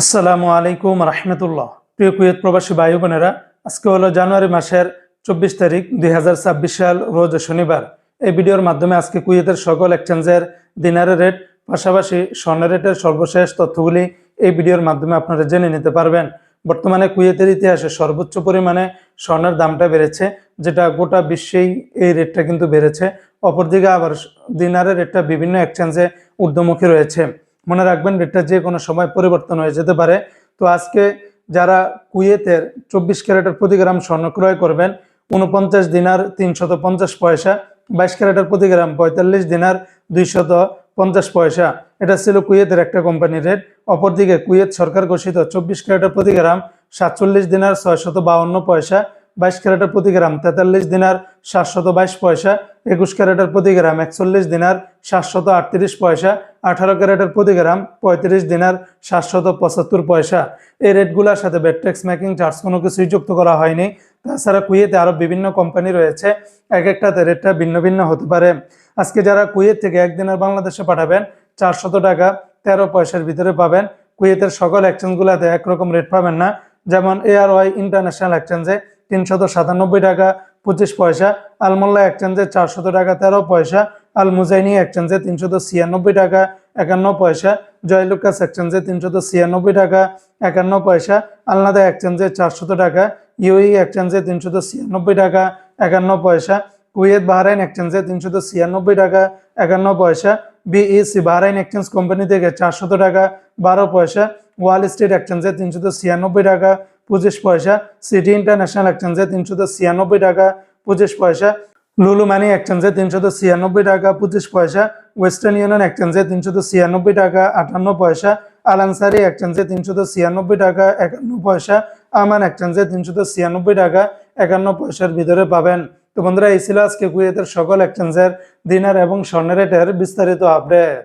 আসসালামু আলাইকুম রহমতুল্লাহ। প্রিয় কুয়েত প্রবাসী ভাই বোনেরা, আজকে হলো জানুয়ারি মাসের 24 তারিখ 2026 সাল, রোজ শনিবার। এই ভিডিওর মাধ্যমে আজকে কুয়েতের সকল এক্সচেঞ্জের দিনারের রেট, পাশাপাশি স্বর্ণের রেটের সর্বশেষ তথ্যগুলি এই ভিডিওর মাধ্যমে আপনারা জেনে নিতে পারবেন। বর্তমানে কুয়েতের ইতিহাসে সর্বোচ্চ পরিমাণে স্বর্ণের দামটা বেড়েছে, যেটা গোটা বিশ্বেই এই রেটটা কিন্তু বেড়েছে। অপরদিকে আবার দিনারের রেটটা বিভিন্ন এক্সচেঞ্জে ঊর্ধ্বমুখী রয়েছে। মনে রাখবেন, রেটটা যে কোনো সময় পরিবর্তন হয়ে যেতে পারে। তো আজকে যারা কুয়েতের 24 ক্যারেটের প্রতি গ্রাম স্বর্ণ ক্রয় করবেন 49 দিনার 350 পয়সা, 22 ক্যারেটের প্রতি গ্রাম 45 দিনার 250 পয়সা। এটা ছিল কুয়েতের একটা কোম্পানির রেট। অপরদিকে কুয়েত সরকার ঘোষিত 24 ক্যারেটের প্রতি গ্রাম 47 দিনার 652 পয়সা, 22 ক্যারেটের প্রতি গ্রাম 43 দিনার 722 পয়সা, 21 ক্যারেটের প্রতি গ্রাম 41 দিনার 738 পয়সা, 18 ক্যারেটের প্রতি গ্রাম 35 দিনার 775 পয়সা। এই রেটগুলোর সাথে ভ্যাট ট্যাক্স মেকিং চার্জ কোনো কিছুই যুক্ত করা হয়নি। তাছাড়া কুয়েতে আরও বিভিন্ন কোম্পানি রয়েছে, এক একটাতে রেটটা ভিন্ন ভিন্ন হতে পারে। আজকে যারা কুয়েত থেকে একদিনের বাংলাদেশে পাঠাবেন 400 টাকা 13 পয়সার ভিতরে পাবেন। কুয়েতের সকল এক্সচেঞ্জগুলোতে একরকম রেট পাবেন না। যেমন ARY ইন্টারন্যাশনাল এক্সচেঞ্জে 397 টাকা 25 পয়সা, আলমোল্লা এক্সচেঞ্জে 400 টাকা 13 পয়সা, আল মুজাইনি এক্সচেঞ্জে 396 টাকা 51 পয়সা, জয়লুকাস এক্সচেঞ্জে 396 টাকা 51 পয়সা, আলনাদা এক্সচেঞ্জে 400 টাকা, ইউএই এক্সচেঞ্জে 396 টাকা 51 পয়সা, কুয়েত বাহরাইন এক্সচেঞ্জে 396 টাকা 51 পয়সা, বিইসি বাহরাইন এক্সচেঞ্জ কোম্পানি থেকে 400 টাকা 12 পয়সা, ওয়াল স্ট্রিট এক্সচেঞ্জে 396 টাকা 25 পয়সা, সিটি ইন্টারন্যাশনাল এক্সচেঞ্জে 396 টাকা 25 পয়সা, লুলু মানি এক্সচেঞ্জে 396 টাকা 25 পয়সা, ওয়েস্টার্ন ইউনিয়ন এক্সচেঞ্জে 396 টাকা 58 পয়সা, আল আনসারি এক্সচেঞ্জে 396 টাকা 51 পয়সা, আমান এক্সচেঞ্জে 396 টাকা 51 পয়সার ভিতরে পাবেন। তো বন্ধুরা, এই ছিল আজকে কুয়েতের সকল এক্সচেঞ্জের দিনার এবং স্বর্ণের রেটের বিস্তারিত আপডেট।